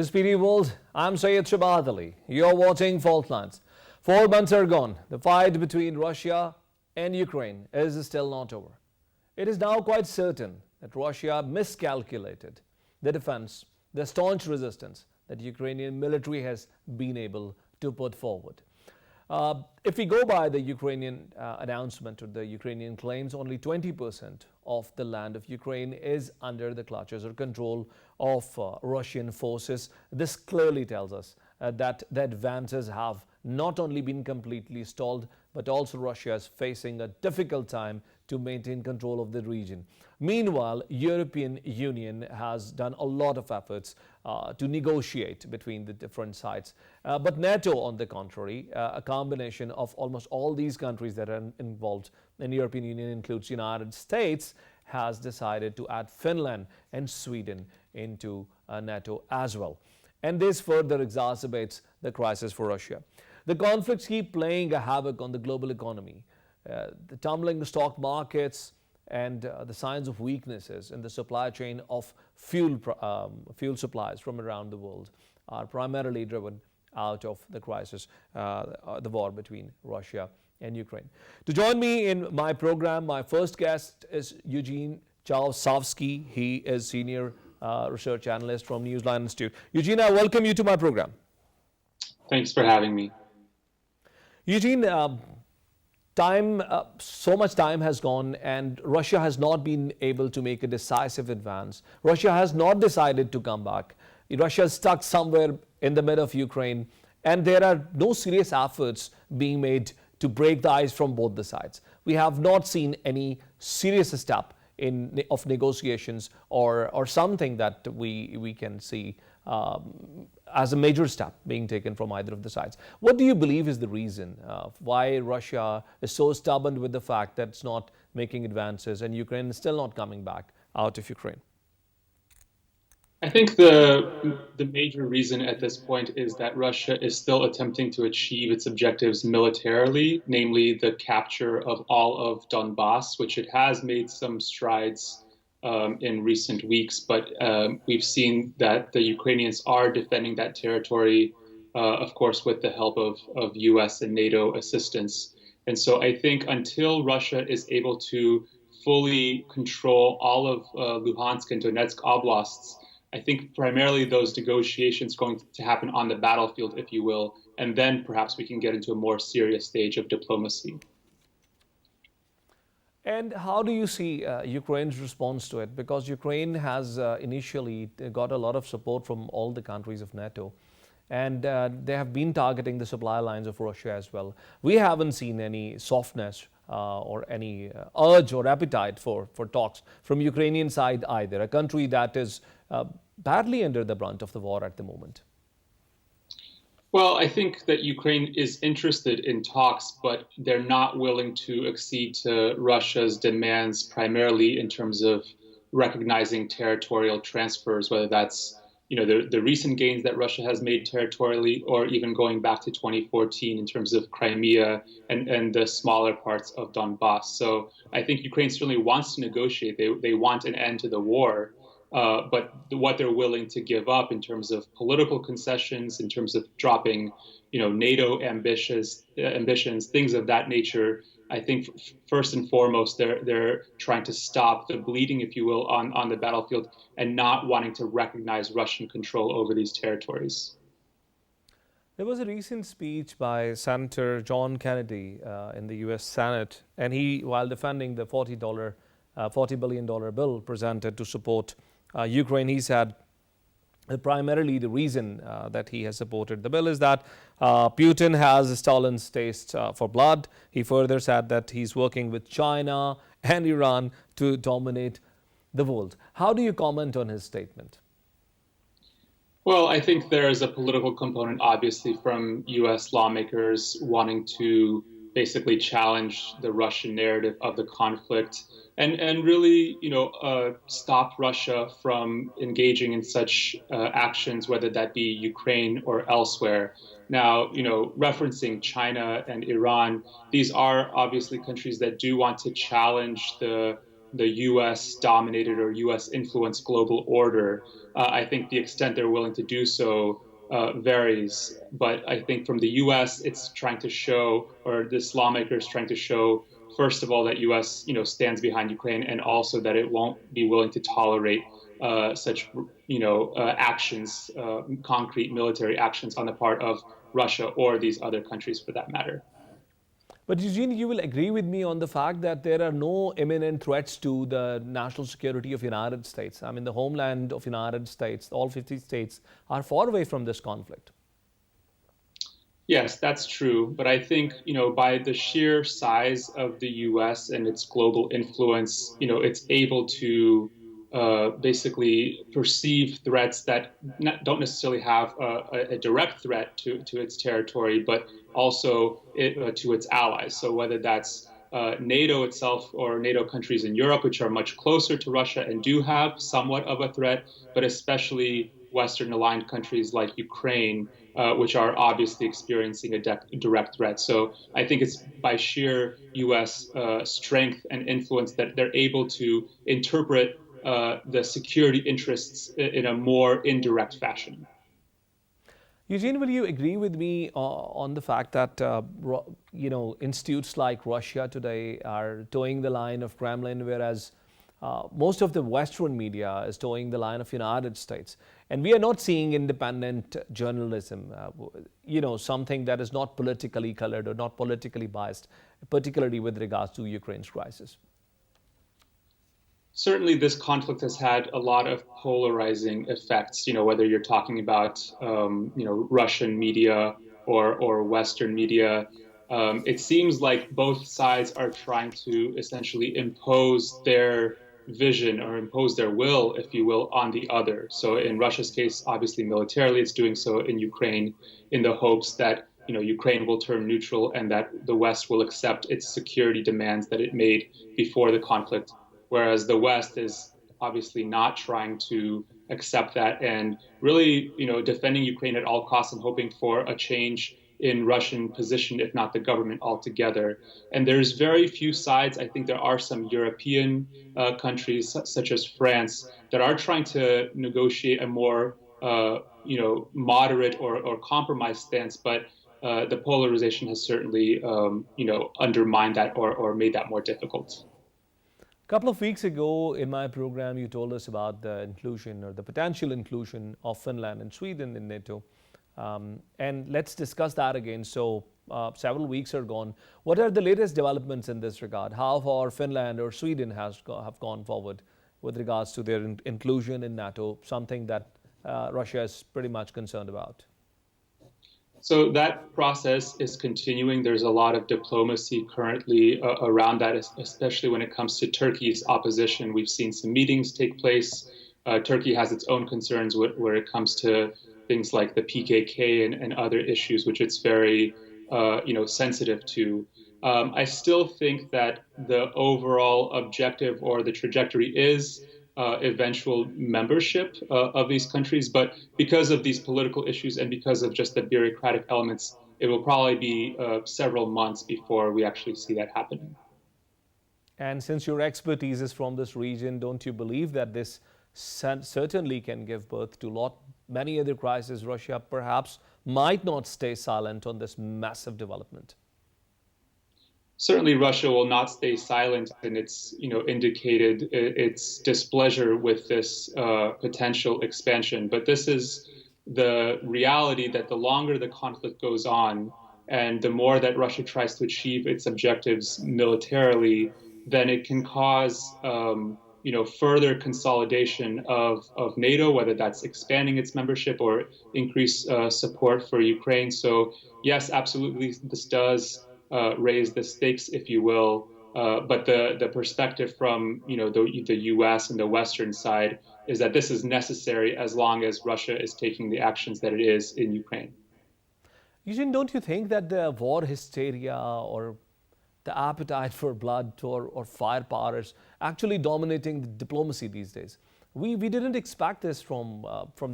The Speedy World, I'm SYED SHABAHAT. You're watching Fault Lines. 4 months are gone. The fight between Russia and Ukraine is still not over. It is now quite certain that Russia miscalculated the defense, the staunch resistance that Ukrainian military has been able to put forward. If we go by the Ukrainian announcement or the Ukrainian claims, only 20% of the land of Ukraine is under the clutches or control of Russian forces. This clearly tells us that the advances have not only been completely stalled, but also Russia is facing a difficult time to maintain control of the region. Meanwhile, European Union has done a lot of efforts to negotiate between the different sides. But NATO, on the contrary, a combination of almost all these countries that are involved in European Union includes United States, has decided to add Finland and Sweden into NATO as well. And this further exacerbates the crisis for Russia. The conflicts keep playing a havoc on the global economy. The tumbling stock markets and the signs of weaknesses in the supply chain of fuel supplies from around the world are primarily driven out of the crisis, the war between Russia and Ukraine. To join me in my program, my first guest is Eugene Chawsavsky. He is senior research analyst from Newsline Institute. Eugene, I welcome you to my program. Thanks for having me. Eugene, so much time has gone and Russia has not been able to make a decisive advance. Russia has not decided to come back. Russia is stuck somewhere in the middle of Ukraine, and there are no serious efforts being made to break the ice from both the sides. We have not seen any serious step of negotiations or something that we can see as a major step being taken from either of the sides. What do you believe is the reason why Russia is so stubborn with the fact that it's not making advances and Ukraine is still not coming back out of Ukraine? I think the major reason at this point is that Russia is still attempting to achieve its objectives militarily, namely the capture of all of Donbass, which it has made some strides in recent weeks, but we've seen that the Ukrainians are defending that territory, of course, with the help of US and NATO assistance. And so I think until Russia is able to fully control all of Luhansk and Donetsk oblasts, I think primarily those negotiations are going to happen on the battlefield, if you will, and then perhaps we can get into a more serious stage of diplomacy. And how do you see Ukraine's response to it? Because Ukraine has initially got a lot of support from all the countries of NATO, and they have been targeting the supply lines of Russia as well. We haven't seen any softness or any urge or appetite for talks from Ukrainian side either, a country that is badly under the brunt of the war at the moment. Well, I think that Ukraine is interested in talks, but they're not willing to accede to Russia's demands, primarily in terms of recognizing territorial transfers, whether that's the recent gains that Russia has made territorially, or even going back to 2014 in terms of Crimea and the smaller parts of Donbass. So I think Ukraine certainly wants to negotiate. They want an end to the war. But what they're willing to give up in terms of political concessions, in terms of dropping, NATO ambitions, things of that nature, I think first and foremost they're trying to stop the bleeding, if you will, on the battlefield and not wanting to recognize Russian control over these territories. There was a recent speech by Senator John Kennedy in the U.S. Senate, and he, while defending the $40 billion bill presented to support Ukraine, he said primarily the reason that he has supported the bill is that Putin has Stalin's taste for blood. He further said that he's working with China and Iran to dominate the world. How do you comment on his statement? Well, I think there is a political component, obviously, from U.S. lawmakers wanting to basically challenge the Russian narrative of the conflict and really, stop Russia from engaging in such actions, whether that be Ukraine or elsewhere. Now, referencing China and Iran, these are obviously countries that do want to challenge the the U.S. dominated or U.S. influenced global order. I think the extent they're willing to do so varies. But I think from the U.S., it's trying to show, or this lawmaker is trying to show, first of all, that U.S. Stands behind Ukraine, and also that it won't be willing to tolerate such actions, concrete military actions on the part of Russia or these other countries, for that matter. But Eugene, you will agree with me on the fact that there are no imminent threats to the national security of United States. I mean, the homeland of United States, all 50 states, are far away from this conflict. Yes, that's true. But I think, by the sheer size of the U.S. and its global influence, it's able to basically perceive threats that don't necessarily have a direct threat to its territory, but also to its allies. So whether that's NATO itself or NATO countries in Europe, which are much closer to Russia and do have somewhat of a threat, but especially Western aligned countries like Ukraine, which are obviously experiencing a direct threat. So I think it's by sheer U.S. Strength and influence that they're able to interpret the security interests in a more indirect fashion. Eugene, will you agree with me on the fact that institutes like Russia today are towing the line of Kremlin, whereas most of the Western media is towing the line of United States, and we are not seeing independent journalism, something that is not politically colored or not politically biased, particularly with regards to Ukraine's crisis? Certainly, this conflict has had a lot of polarizing effects. Whether you're talking about Russian media or Western media, it seems like both sides are trying to essentially impose their vision or impose their will, if you will, on the other. So in Russia's case, obviously militarily, it's doing so in Ukraine in the hopes that Ukraine will turn neutral and that the West will accept its security demands that it made before the conflict. Whereas the West is obviously not trying to accept that and really, defending Ukraine at all costs and hoping for a change in Russian position, if not the government altogether. And there's very few sides. I think there are some European countries, such as France, that are trying to negotiate a more, moderate or compromise stance. But the polarization has certainly, undermined that or made that more difficult. A couple of weeks ago in my program, you told us about the inclusion or the potential inclusion of Finland and Sweden in NATO. And let's discuss that again. So several weeks are gone. What are the latest developments in this regard? How far Finland or Sweden have gone forward with regards to their inclusion in NATO, something that Russia is pretty much concerned about? So that process is continuing. There's a lot of diplomacy currently around that, especially when it comes to Turkey's opposition. We've seen some meetings take place. Turkey has its own concerns where it comes to things like the PKK and other issues, which it's very, sensitive to. I still think that the overall objective or the trajectory is eventual membership of these countries. But because of these political issues and because of just the bureaucratic elements, it will probably be several months before we actually see that happening. And since your expertise is from this region, don't you believe that this certainly can give birth to many other crises? Russia perhaps might not stay silent on this massive development. Certainly, Russia will not stay silent, and it's indicated its displeasure with this potential expansion. But this is the reality that the longer the conflict goes on, and the more that Russia tries to achieve its objectives militarily, then it can cause further consolidation of NATO, whether that's expanding its membership or increase support for Ukraine. So yes, absolutely, this does raise the stakes, if you will. But the perspective from the U.S. and the Western side is that this is necessary as long as Russia is taking the actions that it is in Ukraine. Eugene, don't you think that the war hysteria or the appetite for blood or firepower is actually dominating the diplomacy these days? We didn't expect this from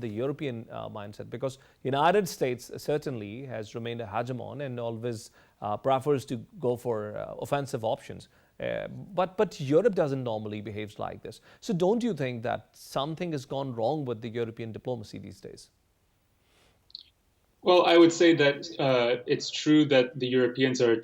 the European mindset, because United States certainly has remained a hegemon and always prefers to go for offensive options. But Europe doesn't normally behave like this. So don't you think that something has gone wrong with the European diplomacy these days? Well, I would say that it's true that the Europeans are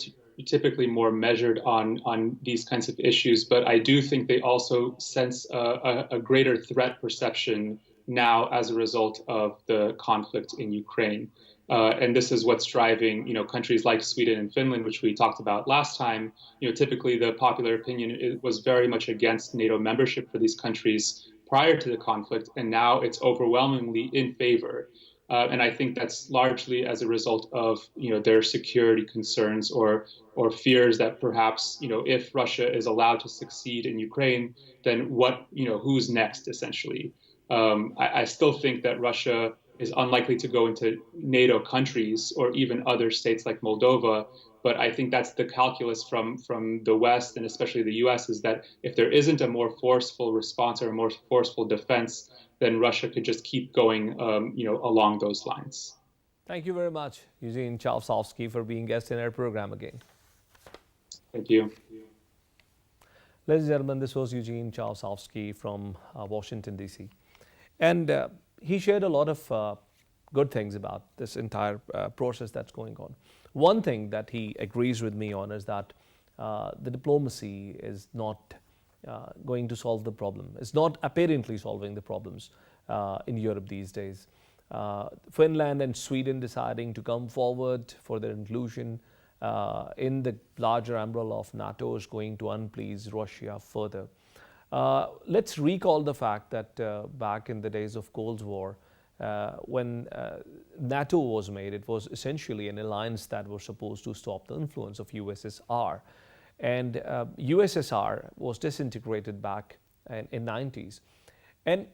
typically more measured on these kinds of issues, but I do think they also sense a greater threat perception now as a result of the conflict in Ukraine. And this is what's driving, countries like Sweden and Finland, which we talked about last time. Typically the popular opinion was very much against NATO membership for these countries prior to the conflict, and now it's overwhelmingly in favor. And I think that's largely as a result of their security concerns or fears that perhaps if Russia is allowed to succeed in Ukraine, then who's next essentially. I still think that Russia is unlikely to go into NATO countries or even other states like Moldova. But I think that's the calculus from the West and especially the US, is that if there isn't a more forceful response or a more forceful defense, then Russia could just keep going, along those lines. Thank you very much, Eugene Chalsovsky, for being guest in our program again. Thank you. Ladies and gentlemen, this was Eugene Chalsovsky from Washington, D.C. And he shared a lot of good things about this entire process that's going on. One thing that he agrees with me on is that the diplomacy is not going to solve the problem. It's not apparently solving the problems in Europe these days. Finland and Sweden deciding to come forward for their inclusion in the larger umbrella of NATO is going to unplease Russia further. Let's recall the fact that back in the days of Cold War, when NATO was made, it was essentially an alliance that was supposed to stop the influence of USSR. And USSR was disintegrated back in 90s. And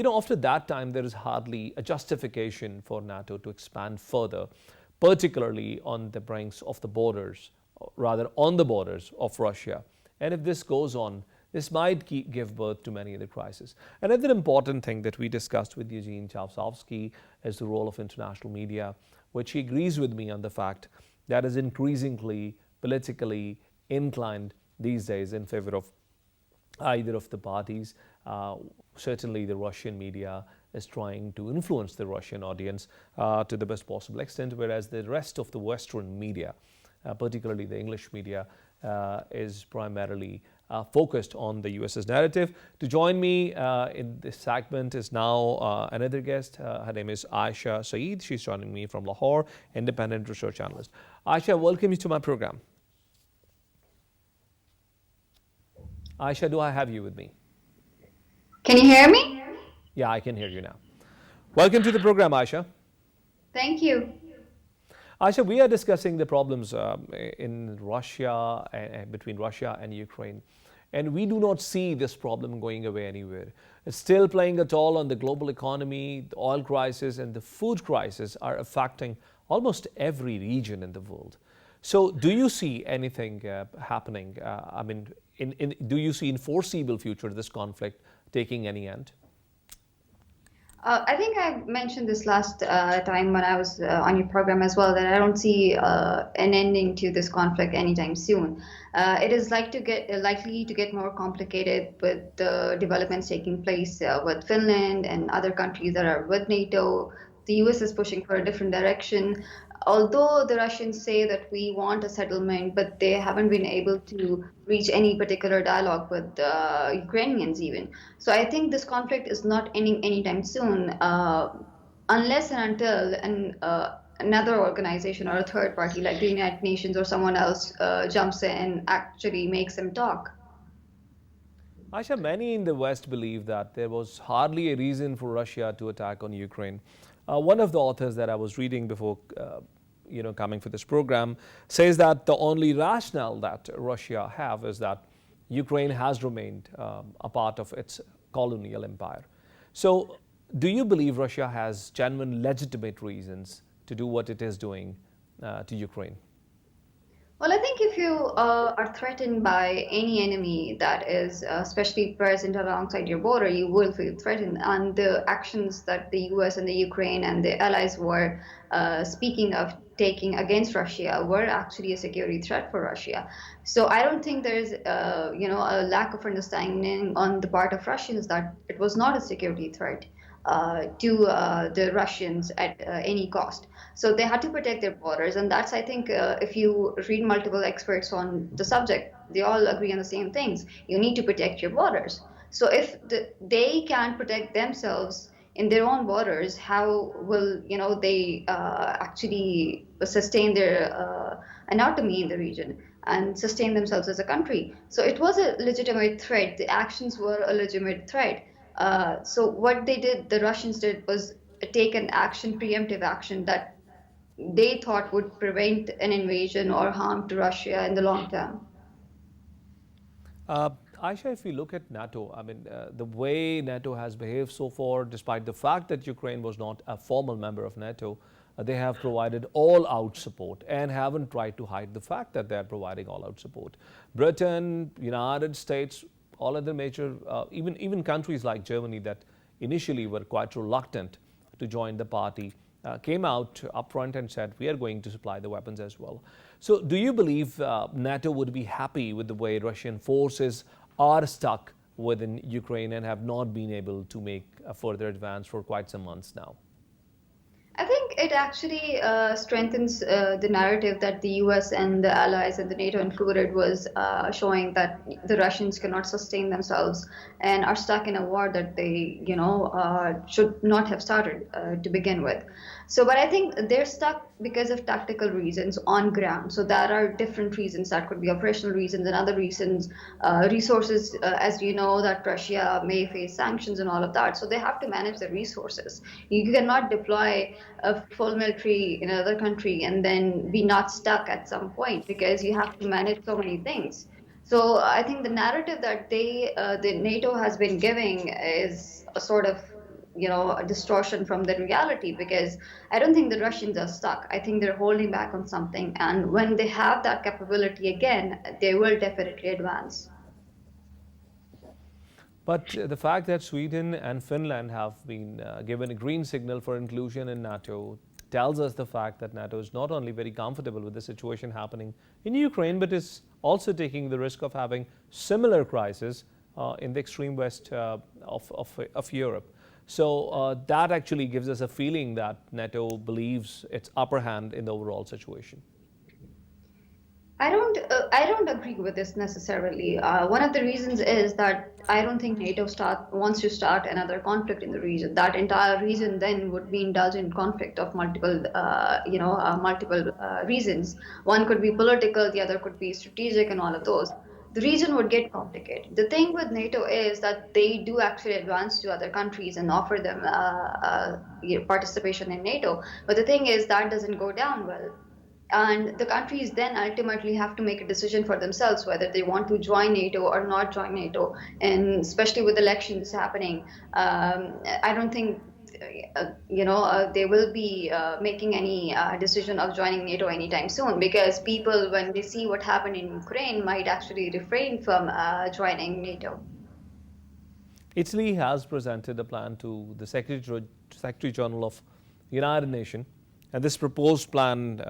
after that time, there is hardly a justification for NATO to expand further, particularly on the brinks of the borders, rather on the borders of Russia. And if this goes on, this might give birth to many other crises. Another important thing that we discussed with Eugene Chalsovsky is the role of international media, which he agrees with me on the fact that is increasingly politically inclined these days in favor of either of the parties. Certainly the Russian media is trying to influence the Russian audience to the best possible extent, whereas the rest of the Western media, particularly the English media, is primarily focused on the US's narrative. To join me in this segment is now another guest. Her name is Aisha SYED. She's joining me from Lahore, independent research analyst. Aisha, welcome you to my program. Aisha, do I have you with me? Can you hear me? Yeah, I can hear you now. Welcome to the program, Aisha. Thank you. Aisha, we are discussing the problems in Russia, between Russia and Ukraine. And we do not see this problem going away anywhere. It's still playing a toll on the global economy. The oil crisis and the food crisis are affecting almost every region in the world. So do you see anything happening? Do you see in foreseeable future this conflict taking any end? I think I mentioned this last time when I was on your program as well, that I don't see an ending to this conflict anytime soon. It is likely to get more complicated with the developments taking place with Finland and other countries that are with NATO. The US is pushing for a different direction. Although the Russians say that we want a settlement, but they haven't been able to reach any particular dialogue with the Ukrainians even. So I think this conflict is not ending anytime soon, unless and until another organization or a third party like the United Nations or someone else jumps in and actually makes them talk. Aisha, many in the West believe that there was hardly a reason for Russia to attack on Ukraine. One of the authors that I was reading before coming for this program says that the only rationale that Russia have is that Ukraine has remained a part of its colonial empire. So do you believe Russia has genuine legitimate reasons to do what it is doing to Ukraine? Well, I think if you are threatened by any enemy that is especially present alongside your border, you will feel threatened. And the actions that the US and the Ukraine and the allies were speaking of taking against Russia were actually a security threat for Russia. So I don't think there's a lack of understanding on the part of Russians that it was not a security threat to the Russians at any cost. So they had to protect their borders, and that's, I think, if you read multiple experts on the subject, they all agree on the same things. You need to protect your borders. So if they can't protect themselves in their own borders, how will they actually sustain their anatomy in the region and sustain themselves as a country? So it was a legitimate threat. The actions were a legitimate threat. So what they did, the Russians did, was take an action, preemptive action that they thought would prevent an invasion or harm to Russia in the long term. Uh, Aisha, if we look at NATO, I mean, the way NATO has behaved so far, despite the fact that Ukraine was not a formal member of NATO, they have provided all-out support and haven't tried to hide the fact that they are providing all-out support. Britain, United States, all other major, even countries like Germany that initially were quite reluctant to join the party, came out upfront and said, we are going to supply the weapons as well. So do you believe NATO would be happy with the way Russian forces are stuck within Ukraine and have not been able to make a further advance for quite some months now? I think it actually strengthens the narrative that the US and the allies and the NATO included was showing that the Russians cannot sustain themselves and are stuck in a war that they, should not have started to begin with. So, but I think they're stuck because of tactical reasons on ground. So there are different reasons. That could be operational reasons and other reasons, resources, as you know, that Russia may face sanctions and all of that. So they have to manage the resources. You cannot deploy a full military in another country and then be not stuck at some point because you have to manage so many things. So I think the narrative that the NATO has been giving is a sort of a distortion from the reality, because I don't think the Russians are stuck. I think they're holding back on something, and when they have that capability again, they will definitely advance. But the fact that Sweden and Finland have been given a green signal for inclusion in NATO tells us the fact that NATO is not only very comfortable with the situation happening in Ukraine, but is also taking the risk of having similar crises in the extreme west of Europe. So that actually gives us a feeling that NATO believes its upper hand in the overall situation. I don't agree with this necessarily. One of the reasons is that I don't think NATO wants to start another conflict in the region. That entire region then would be indulged in conflict of multiple reasons. One could be political, the other could be strategic, and all of those. The region would get complicated. The thing with NATO is that they do actually advance to other countries and offer them participation in NATO. But the thing is that doesn't go down well. And the countries then ultimately have to make a decision for themselves whether they want to join NATO or not join NATO. And especially with elections happening, I don't think they will be making any decision of joining NATO anytime soon, because people, when they see what happened in Ukraine, might actually refrain from joining NATO. Italy has presented a plan to the Secretary General of United Nations. And this proposed plan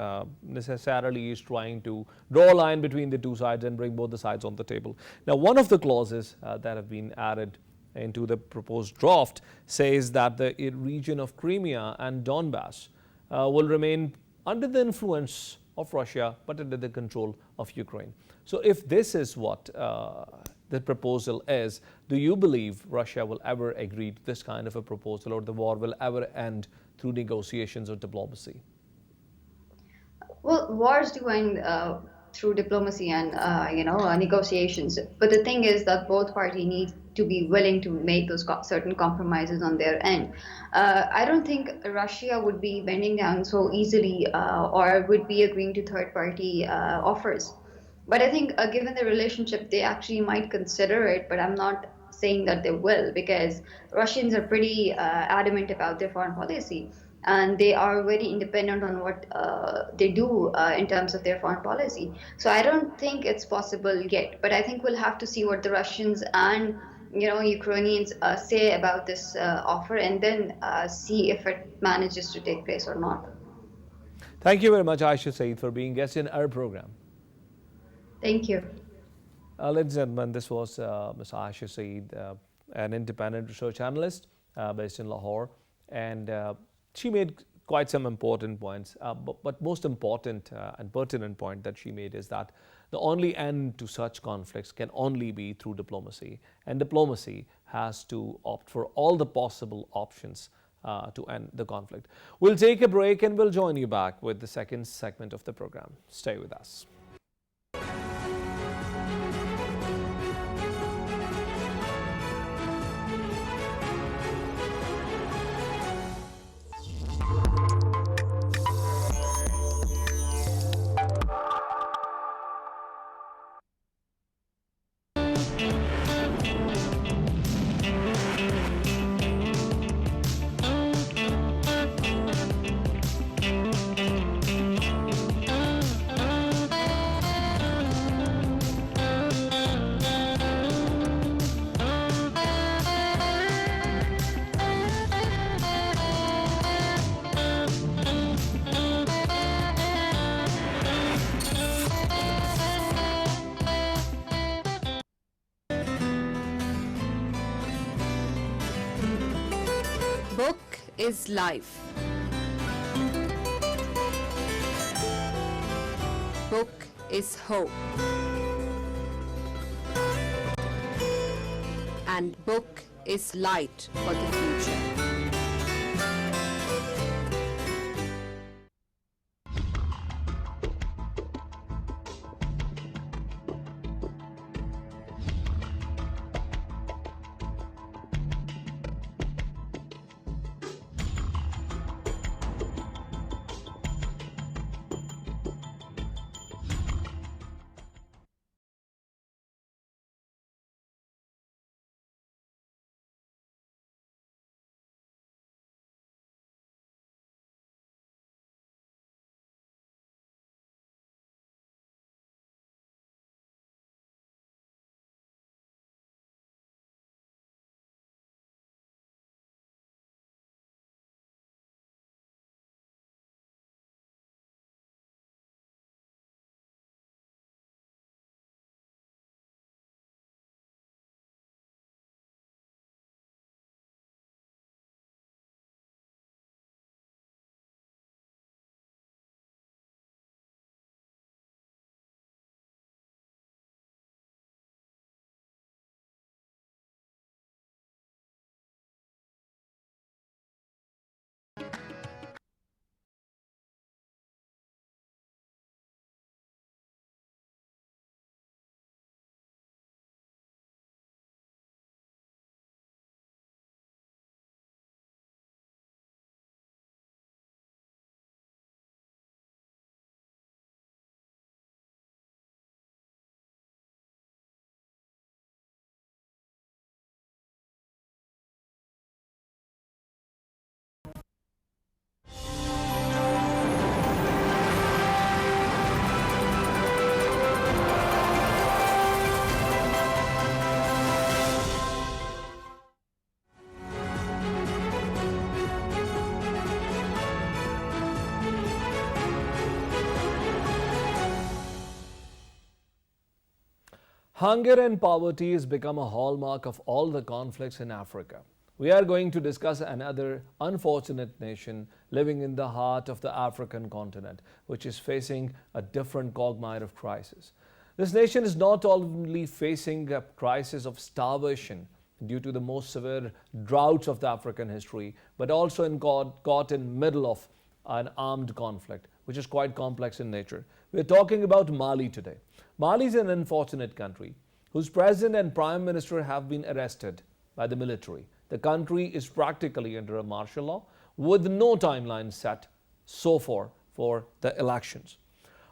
necessarily is trying to draw a line between the two sides and bring both the sides on the table. Now, one of the clauses that have been added into the proposed draft says that the region of Crimea and Donbass will remain under the influence of Russia, but under the control of Ukraine. So if this is what the proposal is, do you believe Russia will ever agree to this kind of a proposal, or the war will ever end through negotiations or diplomacy? Well, wars do end through diplomacy and negotiations. But the thing is that both parties need to be willing to make those certain compromises on their end. I don't think Russia would be bending down so easily or would be agreeing to third-party offers. But I think given the relationship, they actually might consider it, but I'm not saying that they will, because Russians are pretty adamant about their foreign policy, and they are very independent on what they do in terms of their foreign policy. So I don't think it's possible yet, but I think we'll have to see what the Russians and Ukrainians say about this offer, and then see if it manages to take place or not. Thank you very much, Aisha Saeed, for being guest in our program. Thank you. Ladies and gentlemen, this was Ms. Aisha Saeed, an independent research analyst based in Lahore, and she made quite some important points. But most important and pertinent point that she made is that the only end to such conflicts can only be through diplomacy, and diplomacy has to opt for all the possible options to end the conflict. We'll take a break and we'll join you back with the second segment of the program. Stay with us. Book is life. Book is hope. And book is light for the future. Hunger and poverty has become a hallmark of all the conflicts in Africa. We are going to discuss another unfortunate nation living in the heart of the African continent, which is facing a different quagmire of crisis. This nation is not only facing a crisis of starvation due to the most severe droughts of the African history, but also caught in middle of an armed conflict, which is quite complex in nature. We're talking about Mali today. Mali is an unfortunate country whose president and prime minister have been arrested by the military. The country is practically under a martial law with no timeline set so far for the elections.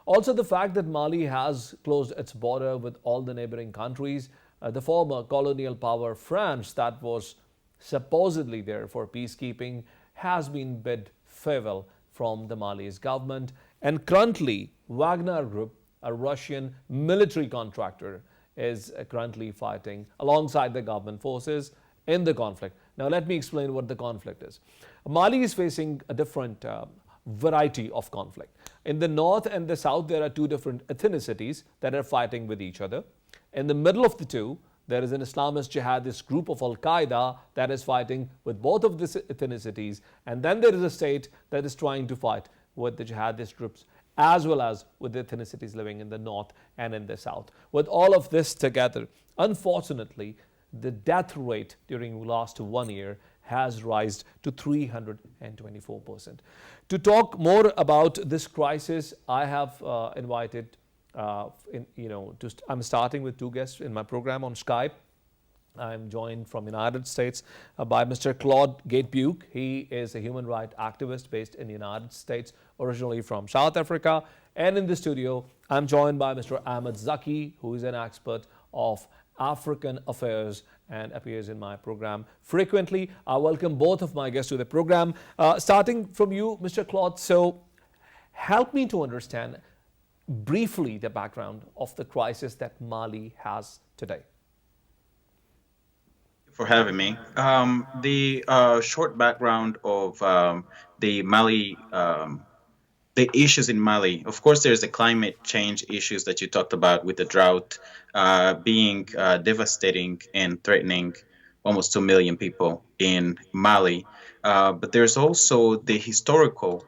Also, the fact that Mali has closed its border with all the neighboring countries, the former colonial power France that was supposedly there for peacekeeping has been bid farewell from the Mali's government, and currently Wagner Group, a Russian military contractor, is currently fighting alongside the government forces in the conflict. Now let me explain what the conflict is. Mali is facing a different variety of conflict. In the north and the south, there are two different ethnicities that are fighting with each other. In the middle of the two, there is an Islamist jihadist group of Al Qaeda that is fighting with both of these ethnicities. And then there is a state that is trying to fight with the jihadist groups as well as with the ethnicities living in the north and in the south. With all of this together, unfortunately, the death rate during the last 1 year has risen to 324%. To talk more about this crisis, I have invited, I'm starting with two guests in my program on Skype. I'm joined from United States by Mr. Claude Gatebuke. He is a human rights activist based in the United States, originally from South Africa. And in the studio, I'm joined by Mr. Ahmed Zaki, who is an expert of African affairs and appears in my program frequently. I welcome both of my guests to the program. Starting from you, Mr. Claude. So help me to understand briefly the background of the crisis that Mali has today. For having me. The short background of the Mali, the issues in Mali. Of course, there's the climate change issues that you talked about with the drought being devastating and threatening almost 2 million people in Mali. But there's also the historical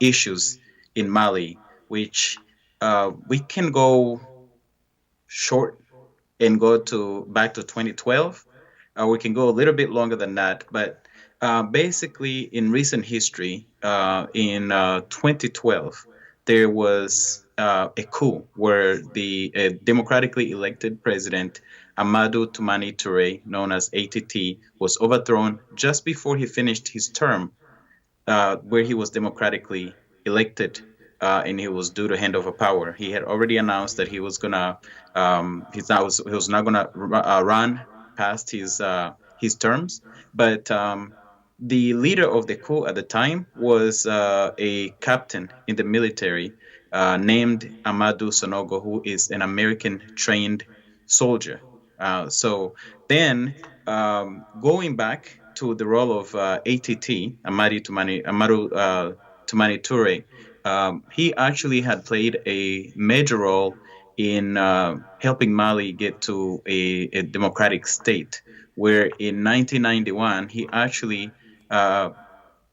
issues in Mali, which we can go short and go back to 2012. We can go a little bit longer than that, but basically in recent history, in 2012, there was a coup where the democratically elected president Amadou Toumani Touré, known as ATT, was overthrown just before he finished his term, where he was democratically elected. And he was due to hand over power. He had already announced that he was gonna, he was not gonna run past his terms. But the leader of the coup at the time was a captain in the military named Amadou Sonogo, who is an American trained soldier. So then, going back to the role of ATT, Amadou Toumani Touré. He actually had played a major role in helping Mali get to a democratic state, where in 1991 he actually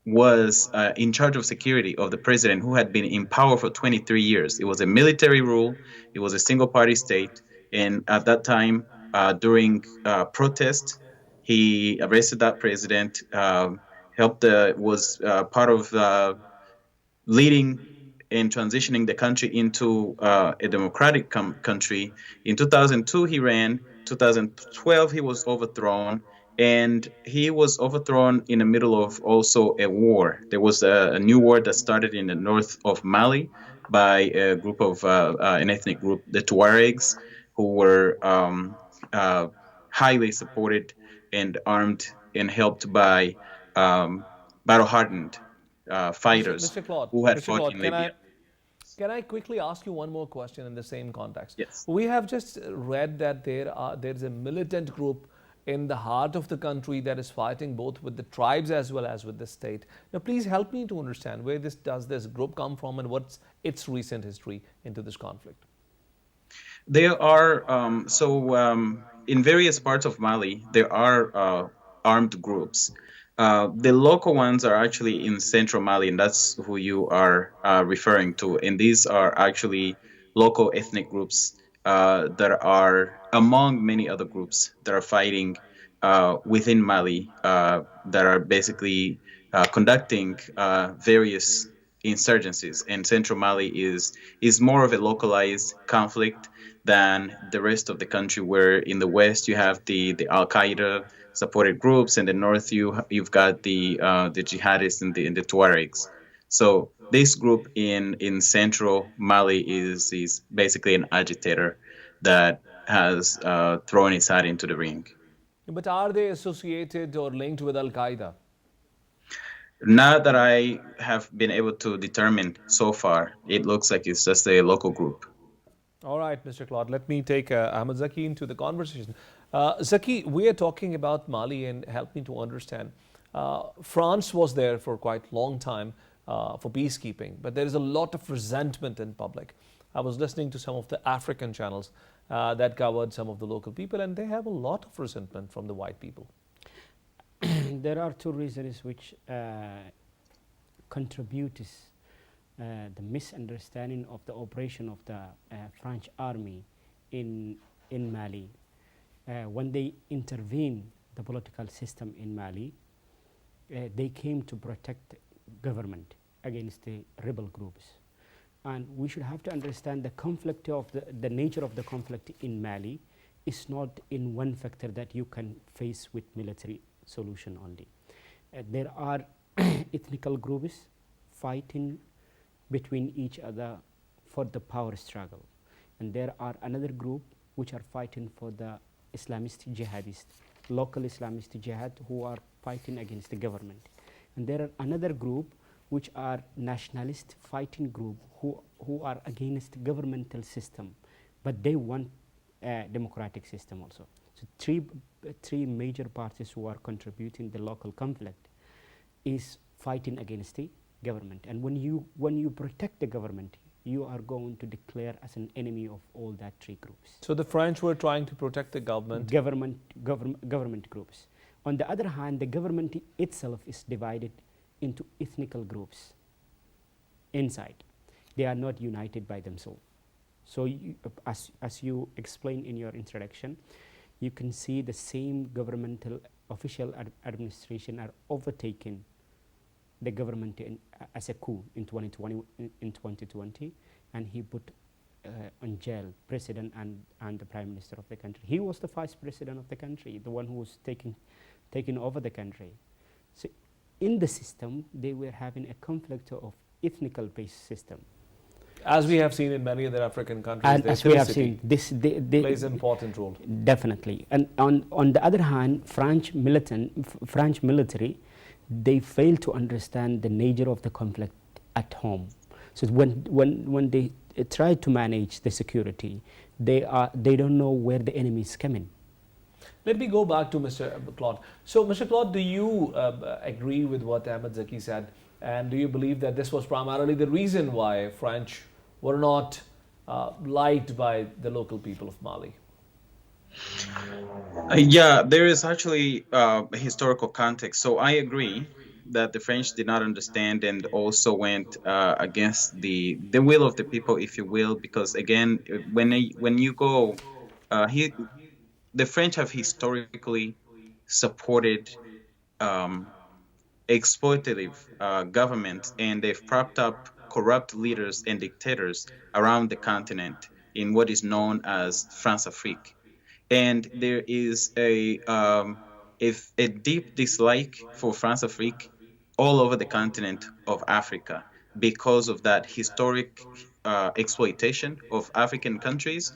was in charge of security of the president who had been in power for 23 years. It was a military rule. It was a single-party state. And at that time, during protest, he arrested that president, was part of leading and transitioning the country into a democratic country. In 2002, he ran. 2012, he was overthrown. And he was overthrown in the middle of also a war. There was a new war that started in the north of Mali by a group of an ethnic group, the Tuaregs, who were highly supported and armed and helped by battle-hardened fighters Mr. Claude, who had Mr. fought Claude, in Libya. Can I quickly ask you one more question in the same context? Yes. We have just read that there's a militant group in the heart of the country that is fighting both with the tribes as well as with the state. Now, please help me to understand where does this group come from and what's its recent history into this conflict? There are, in various parts of Mali, there are armed groups. The local ones are actually in central Mali, and that's who you are referring to. And these are actually local ethnic groups that are among many other groups that are fighting within Mali that are basically conducting various insurgencies. And central Mali is more of a localized conflict than the rest of the country, where in the west you have the Al-Qaeda supported groups, and in the north you've got the jihadists and the Tuaregs. So this group in central Mali is basically an agitator that has thrown his hat into the ring. But are they associated or linked with Al-Qaeda? Not that I have been able to determine so far. It looks like it's just a local group. All right, Mr. Claude, let me take Ahmed Zaki into the conversation. Zaki, we are talking about Mali, and help me to understand. France was there for quite long time for peacekeeping, but there is a lot of resentment in public. I was listening to some of the African channels that covered some of the local people, and they have a lot of resentment from the white people. There are two reasons which contribute the misunderstanding of the operation of the French army in Mali. When they intervene the political system in Mali, they came to protect government against the rebel groups. And we should have to understand the conflict of the nature of the conflict in Mali is not in one factor that you can face with military solution only. There are ethnical groups fighting between each other for the power struggle, and there are another group which are fighting for the Islamist jihadists, local Islamist jihad, who are fighting against the government, and there are another group which are nationalist fighting group who are against governmental system, but they want a democratic system also. So three major parties who are contributing the local conflict is fighting against the government. And when you protect the government, you are going to declare as an enemy of all that three groups. So the French were trying to protect the government. Government groups. On the other hand, the government itself is divided into ethnical groups inside. They are not united by themselves. So as you explained in your introduction, you can see the same governmental official administration are overtaking the government as a coup in 2020, and he put on jail president and the prime minister of the country. He was the vice president of the country, the one who was taking over the country. So in the system, they were having a conflict of ethnical based system. As we have seen in many other African countries, And as we have seen, this plays an important role. Definitely. And on the other hand, French military, they fail to understand the nature of the conflict at home. So when they try to manage the security, they don't know where the enemy is coming. Let me go back to Mr. Claude. So, Mr. Claude, do you agree with what Ahmed Zaki said? And do you believe that this was primarily the reason why French were not liked by the local people of Mali? Yeah, there is actually a historical context. So I agree that the French did not understand and also went against the will of the people, if you will, because again, when you go, the French have historically supported exploitative governments, and they've propped up corrupt leaders and dictators around the continent in what is known as France-Afrique. And there is a deep dislike for France-Afrique all over the continent of Africa because of that historic exploitation of African countries,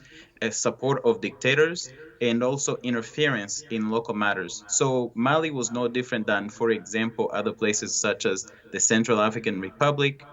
support of dictators, and also interference in local matters. So Mali was no different than, for example, other places such as the Central African Republic,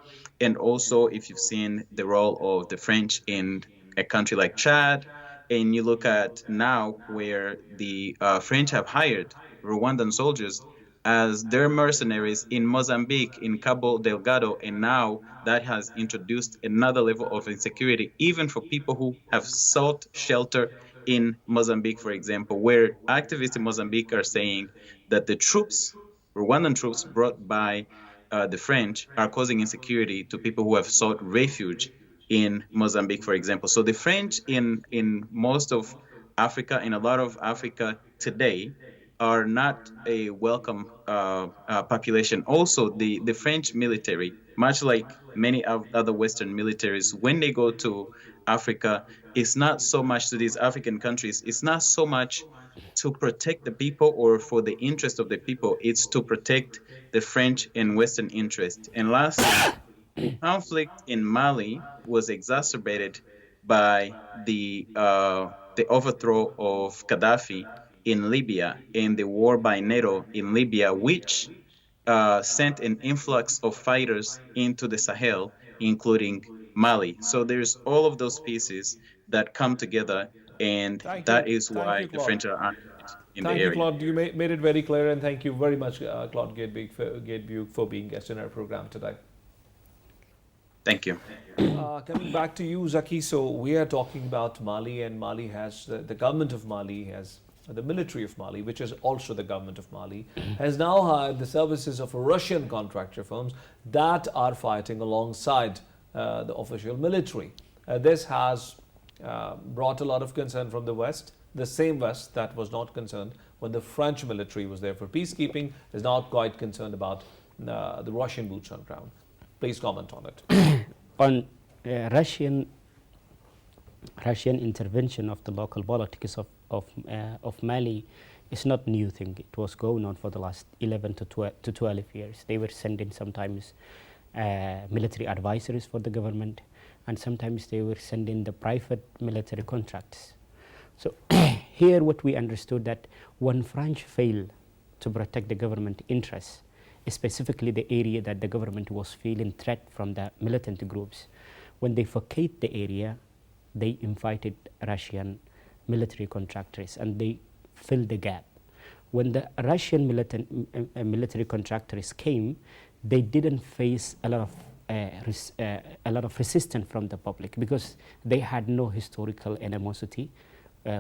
and also if you've seen the role of the French in a country like Chad, and you look at now where the French have hired Rwandan soldiers as their mercenaries in Mozambique, in Cabo Delgado, and now that has introduced another level of insecurity, even for people who have sought shelter in Mozambique, for example, where activists in Mozambique are saying that the troops, Rwandan troops brought by the French, are causing insecurity to people who have sought refuge in Mozambique, for example. So the French in most of Africa, in a lot of Africa today, are not a welcome population. Also, the French military, much like many other Western militaries, when they go to Africa, it's not so much to these African countries, it's not so much to protect the people or for the interest of the people, it's to protect the French and Western interest. And lastly, the conflict in Mali was exacerbated by the overthrow of Gaddafi in Libya and the war by NATO in Libya, which sent an influx of fighters into the Sahel, including Mali. So there's all of those pieces that come together, and that is why the French are under it. in the Thank you, area. Claude. You made it very clear, and thank you very much, Claude Gatebuke, for being guest in our program today. Thank you. Coming back to you, Zaki. So we are talking about Mali, and Mali has the government of Mali has the military of Mali, which is also the government of Mali, has now hired the services of Russian contractor firms that are fighting alongside the official military. This has brought a lot of concern from the West. The same West that was not concerned when the French military was there for peacekeeping is now quite concerned about the Russian boots on ground. Please comment on it. On Russian intervention of the local politics of Mali is not new thing. It was going on for the last 11 to 12 years. They were sending sometimes military advisors for the government, and sometimes they were sending the private military contracts. So here what we understood that when French failed to protect the government interests, specifically the area that the government was feeling threat from the militant groups, when they vacate the area, they invited Russian military contractors and they filled the gap. When the Russian military contractors came, they didn't face a lot of resistance from the public because they had no historical animosity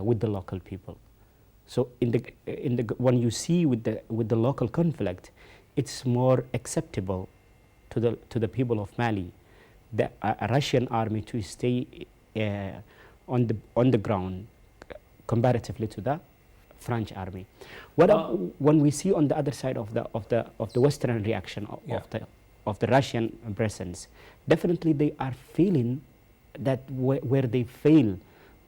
with the local people. So when you see with the local conflict, it's more acceptable to the people of Mali, the Russian army to stay on the ground comparatively to the French army. When we see on the other side of the Western reaction of the Russian presence, definitely they are feeling that where they fail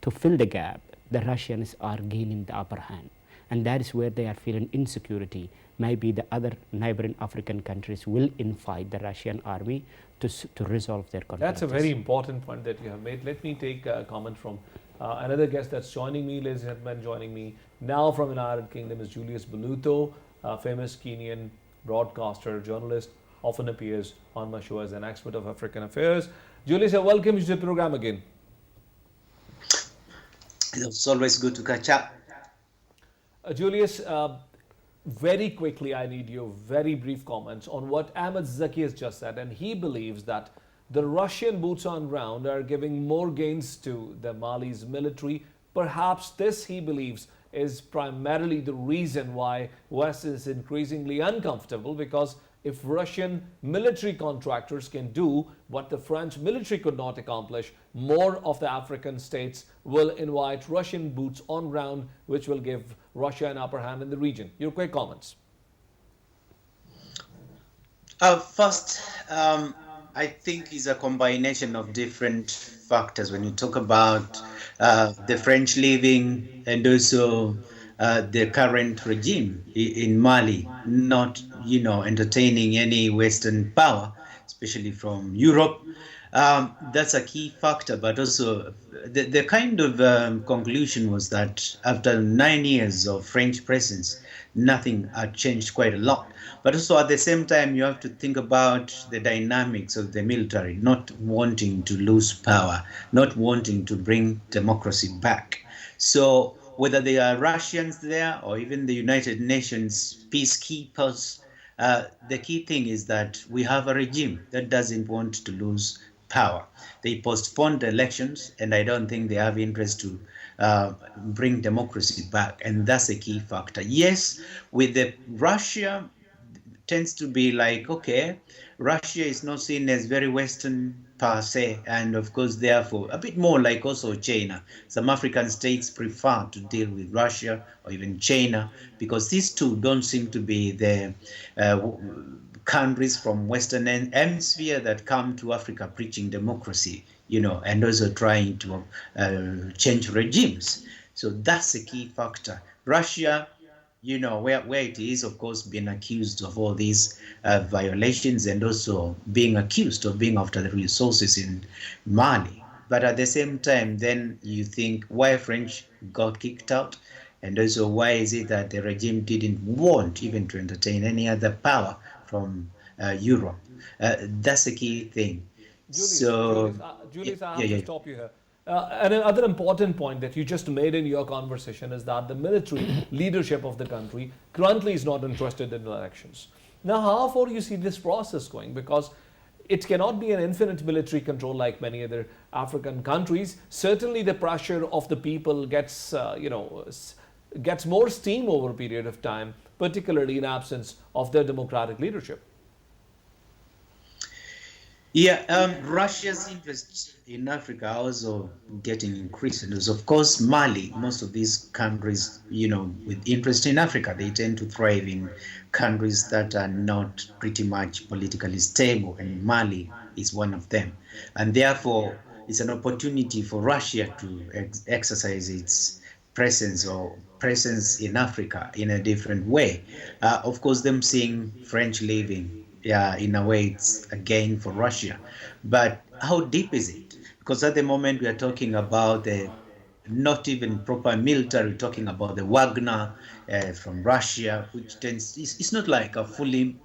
to fill the gap, the Russians are gaining the upper hand, and that is where they are feeling insecurity. Maybe the other neighboring African countries will invite the Russian army to resolve their conflicts. That's a very important point that you have made. Let me take a comment from another guest that's joining me, ladies and gentlemen. Joining me now from the United Kingdom is Julius Beluto, a famous Kenyan broadcaster, journalist, often appears on my show as an expert of African affairs. Julius, welcome to the program again. It's always good to catch up. Julius, very quickly, I need your very brief comments on what Ahmed Zaki has just said. And he believes that the Russian boots on ground are giving more gains to the Mali's military. Perhaps this, he believes, is primarily the reason why West is increasingly uncomfortable, because if Russian military contractors can do what the French military could not accomplish, more of the African states will invite Russian boots on ground, which will give Russia an upper hand in the region. Your quick comments. First, I think it's a combination of different factors when you talk about the French leaving and also the current regime in Mali not, entertaining any Western power, especially from Europe. That's a key factor, but also the kind of conclusion was that after 9 years of French presence, nothing had changed quite a lot. But also at the same time, you have to think about the dynamics of the military, not wanting to lose power, not wanting to bring democracy back. So whether they are Russians there or even the United Nations peacekeepers, the key thing is that we have a regime that doesn't want to lose power. They postponed the elections, and I don't think they have interest to bring democracy back, and that's a key factor. Yes, with the Russia tends to be like, okay, Russia is not seen as very Western per se, and of course, therefore, a bit more like also China. Some African states prefer to deal with Russia or even China because these two don't seem to be the countries from Western Hemisphere that come to Africa preaching democracy, and also trying to change regimes. So that's a key factor. Russia, where it is, of course, being accused of all these violations and also being accused of being after the resources in Mali. But at the same time, then you think why French got kicked out, and also why is it that the regime didn't want even to entertain any other power from Europe. That's the key thing. Julius, I have to stop you here. And another important point that you just made in your conversation is that the military leadership of the country currently is not interested in elections. Now, how far do you see this process going? Because it cannot be an infinite military control like many other African countries. Certainly, the pressure of the people gets, gets more steam over a period of time, particularly in absence of their democratic leadership. Yeah, Russia's interest in Africa also getting increased. And of course, Mali, most of these countries, with interest in Africa, they tend to thrive in countries that are not pretty much politically stable, and Mali is one of them. And therefore, it's an opportunity for Russia to exercise its presence in Africa in a different way. Of course, them seeing French leaving, yeah, in a way, it's a gain for Russia. But how deep is it? Because at the moment we are talking about the not even proper military, talking about the Wagner from Russia, which it's not like a fully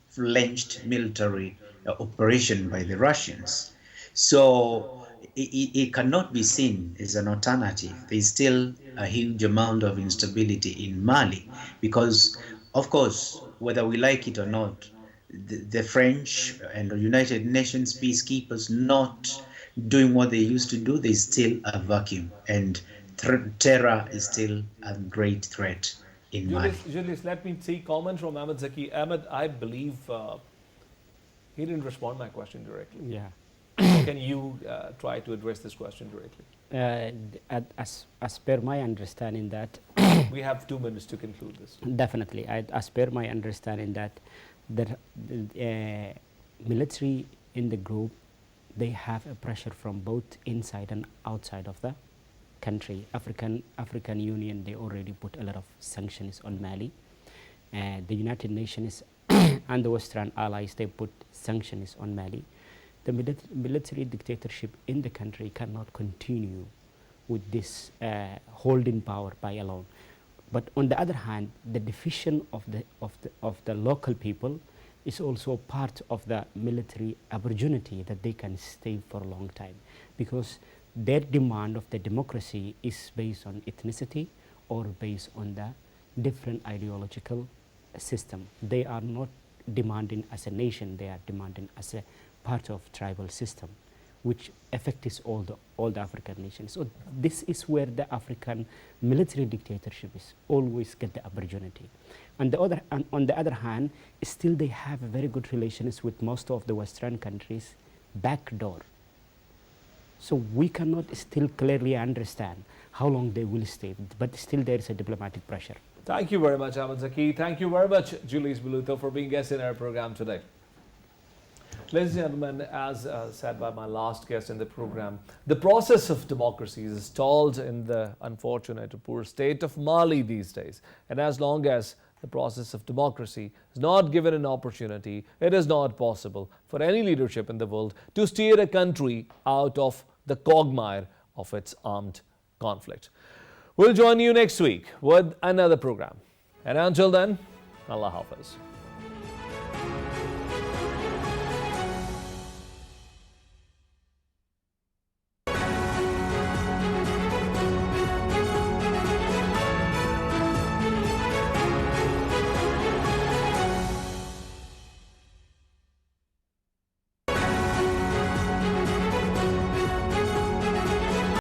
fledged military operation by the Russians. So it cannot be seen as an alternative. There's still a huge amount of instability in Mali because, of course, whether we like it or not, the French and the United Nations peacekeepers not doing what they used to do, there's still a vacuum, and terror is still a great threat in Mali. Julius, let me see comment from Ahmed Zaki. Ahmed, I believe he didn't respond to my question directly. Yeah. Can you try to address this question directly? As per my understanding that we have 2 minutes to conclude this. Definitely, as per my understanding that the military in the group, they have a pressure from both inside and outside of the country. African Union, they already put a lot of sanctions on Mali. The United Nations and the Western allies, they put sanctions on Mali. The military dictatorship in the country cannot continue with this holding power by alone. But on the other hand, the division of the local people is also part of the military opportunity that they can stay for a long time, because their demand of the democracy is based on ethnicity or based on the different ideological system. They are not demanding as a nation; they are demanding as a part of tribal system, which affects all the African nations. So this is where the African military dictatorship is always get the opportunity. On the other hand, still they have a very good relations with most of the Western countries, backdoor. So we cannot still clearly understand how long they will stay, but still there is a diplomatic pressure. Thank you very much, Ahmed Zaki. Thank you very much, Julius Buluto, for being guest in our program today. Ladies and gentlemen, as said by my last guest in the program, the process of democracy is stalled in the unfortunate poor state of Mali these days. And as long as the process of democracy is not given an opportunity, it is not possible for any leadership in the world to steer a country out of the quagmire of its armed conflict. We'll join you next week with another program. And until then, Allah Hafiz.